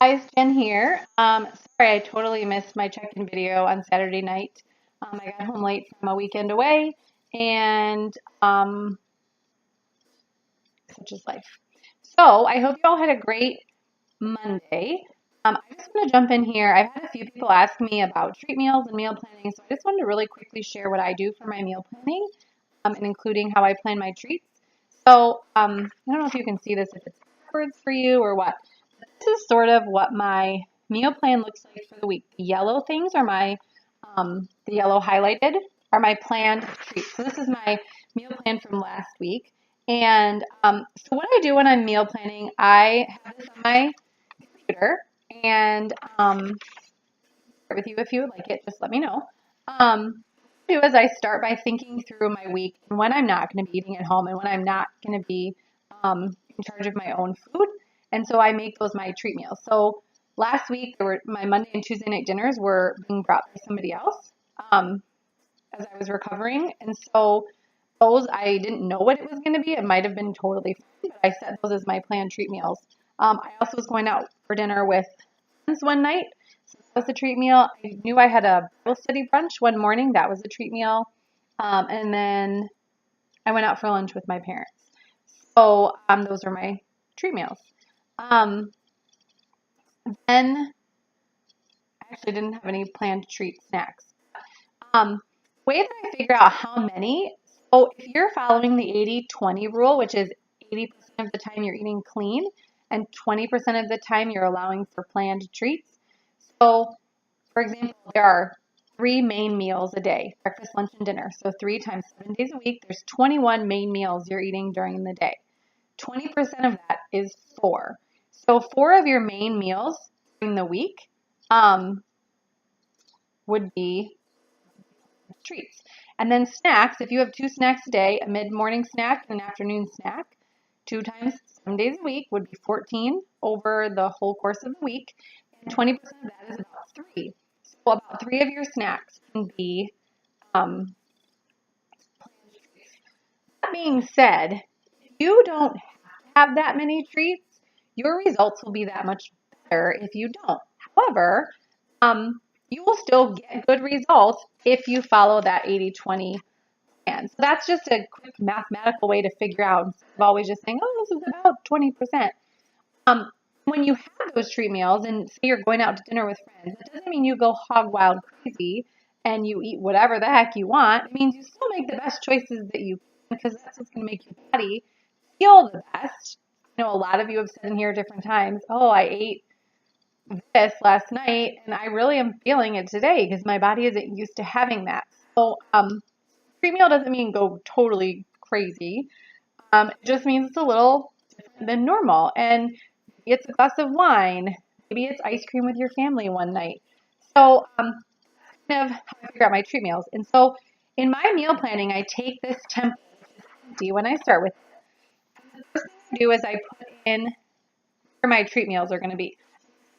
Guys, Jen here. Sorry, I totally missed my check-in video on Saturday night. I got home late from a weekend away, and such is life. So I hope you all had a great Monday. I just want to jump in here. I've had a few people ask me about treat meals and meal planning, so I just wanted to really quickly share what I do for my meal planning, and including how I plan my treats. So I don't know if you can see this, if it's backwards for you or what. This is sort of what my meal plan looks like for the week. The yellow things are the yellow highlighted are my planned treats. So this is my meal plan from last week. And so what I do when I'm meal planning, I have this on my computer and share with you if you would like it, just let me know. What I do is I start by thinking through my week and when I'm not going to be eating at home and when I'm not going to be in charge of my own food. And so I make those my treat meals. So last week, my Monday and Tuesday night dinners were being brought by somebody else as I was recovering. And so those, I didn't know what it was going to be. It might have been totally fine, but I set those as my planned treat meals. I also was going out for dinner with friends one night. So that was a treat meal. I knew I had a Bible study brunch one morning. That was a treat meal. And then I went out for lunch with my parents. So those are my treat meals. Um, then I actually didn't have any planned treat snacks. Way that I figure out how many, so if you're following the 80-20 rule, which is 80% of the time you're eating clean and 20% of the time you're allowing for planned treats. So, for example, there are 3 main meals a day, breakfast, lunch, and dinner. So 3 times 7 days a week, there's 21 main meals you're eating during the day. 20% of that is 4. So 4 of your main meals during the week would be treats. And then snacks, if you have 2 snacks a day, a mid-morning snack and an afternoon snack, 2 times 7 days a week would be 14 over the whole course of the week. And 20% of that is about 3. So about 3 of your snacks can be that being said, if you don't have that many treats, your results will be that much better if you don't. However, you will still get good results if you follow that 80-20 plan. So that's just a quick mathematical way to figure out instead of always just saying, oh, this is about 20%. When you have those treat meals and say you're going out to dinner with friends, it doesn't mean you go hog wild crazy and you eat whatever the heck you want. It means you still make the best choices that you can because that's what's going to make your body feel the best. I know a lot of you have said in here different times, oh, I ate this last night and I really am feeling it today because my body isn't used to having that. So treat meal doesn't mean go totally crazy. It just means it's a little different than normal. And maybe it's a glass of wine. Maybe it's ice cream with your family one night. So kind of how I figure out my treat meals. And so in my meal planning, I take this template, which is empty when I start with it. The first thing I do is I put in where my treat meals are going to be.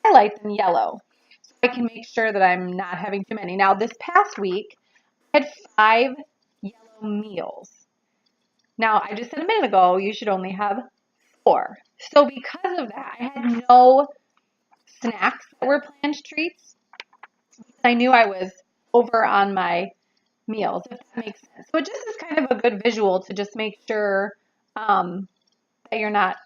Highlight them yellow so I can make sure that I'm not having too many. Now, this past week, I had 5 yellow meals. Now, I just said a minute ago, you should only have 4. So because of that, I had no snacks that were planned treats. I knew I was over on my meals, if that makes sense. So it just is kind of a good visual to just make sure that you're not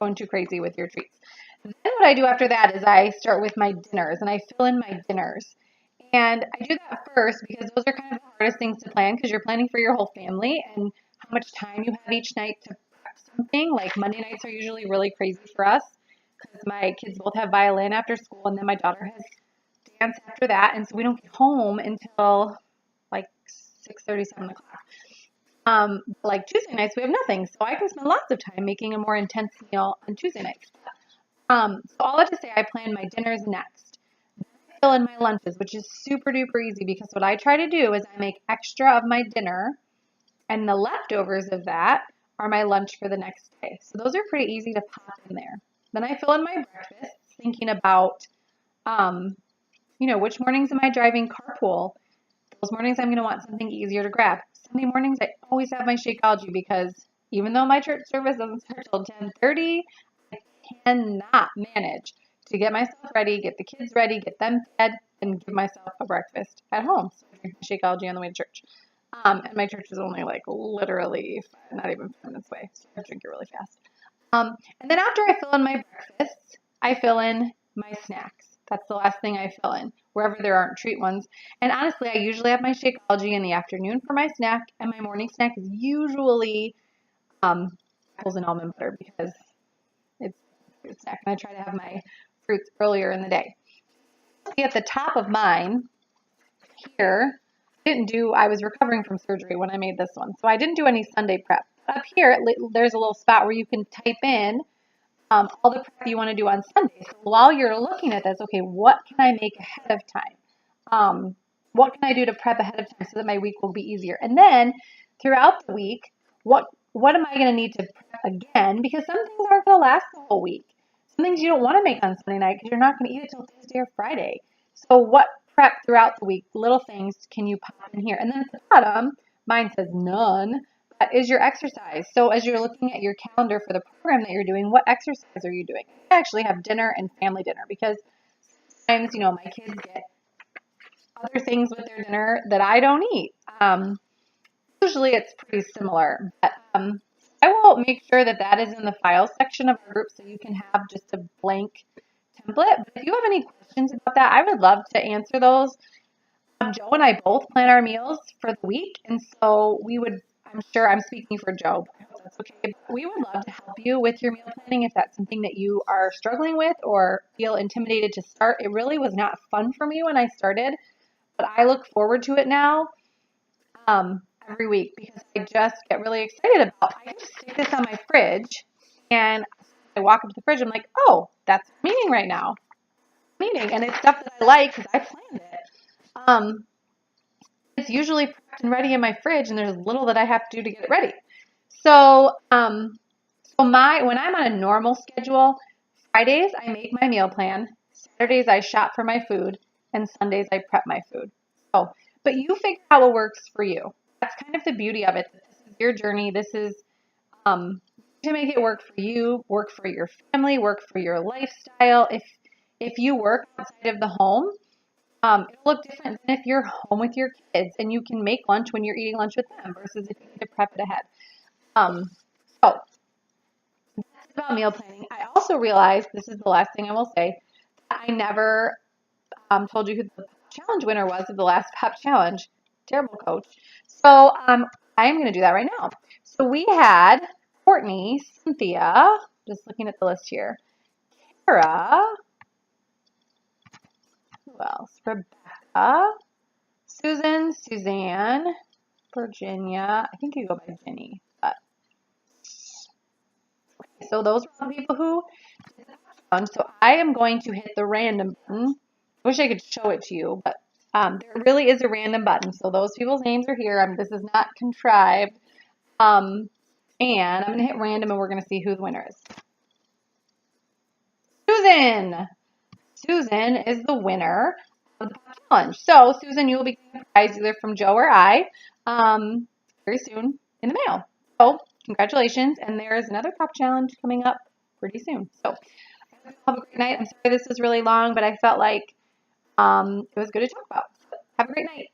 going too crazy with your treats. Then what I do after that is I start with my dinners and I fill in my dinners. And I do that first because those are kind of the hardest things to plan because you're planning for your whole family and how much time you have each night to prep something. Like Monday nights are usually really crazy for us because my kids both have violin after school and then my daughter has dance after that. And so we don't get home until like 6:30, 7 o'clock. Like Tuesday nights, we have nothing. So I can spend lots of time making a more intense meal on Tuesday nights. So all that to say, I plan my dinners next. Then I fill in my lunches, which is super duper easy because what I try to do is I make extra of my dinner and the leftovers of that are my lunch for the next day. So those are pretty easy to pop in there. Then I fill in my breakfast, thinking about, which mornings am I driving carpool? Those mornings I'm going to want something easier to grab. Sunday mornings, I always have my Shakeology because even though my church service doesn't start till 10:30, I cannot manage to get myself ready, get the kids ready, get them fed, and give myself a breakfast at home. So I drink my Shakeology on the way to church. And my church is only like literally not even 5 minutes away, so I drink it really fast. And then after I fill in my breakfast, I fill in my snacks. That's the last thing I fill in, wherever there aren't treat ones. And honestly, I usually have my Shakeology in the afternoon for my snack, and my morning snack is usually apples and almond butter because it's a fruit snack. And I try to have my fruits earlier in the day. See, at the top of mine here, I was recovering from surgery when I made this one, so I didn't do any Sunday prep. Up here, there's a little spot where you can type in all the prep you want to do on Sunday. So while you're looking at this, okay, what can I make ahead of time? What can I do to prep ahead of time so that my week will be easier? And then throughout the week, what am I going to need to prep again? Because some things aren't going to last the whole week. Some things you don't want to make on Sunday night because you're not going to eat it till Thursday or Friday. So what prep throughout the week, little things can you pop in here? And then at the bottom, mine says none. Is your exercise. So as you're looking at your calendar for the program that you're doing, what exercise are you doing? I actually have dinner and family dinner because sometimes, my kids get other things with their dinner that I don't eat. Usually it's pretty similar, but I will make sure that is in the file section of our group so you can have just a blank template. But if you have any questions about that, I would love to answer those. Joe and I both plan our meals for the week, and so I'm sure I'm speaking for Joe, but I hope that's okay. We would love to help you with your meal planning if that's something that you are struggling with or feel intimidated to start. It really was not fun for me when I started, but I look forward to it now every week because I just get really excited about it. I can just stick this on my fridge, and I walk up to the fridge, I'm like, oh, that's what I'm eating right now. And it's stuff that I like because I planned it. It's usually prepped and ready in my fridge, and there's little that I have to do to get it ready. So, when I'm on a normal schedule, Fridays I make my meal plan, Saturdays I shop for my food, and Sundays I prep my food. So, but you figure out what works for you. That's kind of the beauty of it. This is your journey. This is to make it work for you, work for your family, work for your lifestyle. If you work outside of the home, it'll look different than if you're home with your kids and you can make lunch when you're eating lunch with them versus if you need to prep it ahead. So that's about meal planning. I also realized, this is the last thing I will say, I never told you who the challenge winner was of the last Pep Challenge. Terrible coach. So I am going to do that right now. So we had Courtney, Cynthia, just looking at the list here, Kara, who else? Rebecca, Susan, Suzanne, Virginia. I think you go by Jenny. But okay, so those were all the people who did the challenge. So I am going to hit the random button. I wish I could show it to you, but there really is a random button. So those people's names are here. This is not contrived. And I'm going to hit random and we're going to see who the winner is. Susan! Susan is the winner of the challenge. So, Susan, you will be getting a prize either from Joe or I very soon in the mail. So, congratulations. And there is another Pop Challenge coming up pretty soon. So, have a great night. I'm sorry this was really long, but I felt like it was good to talk about. Have a great night.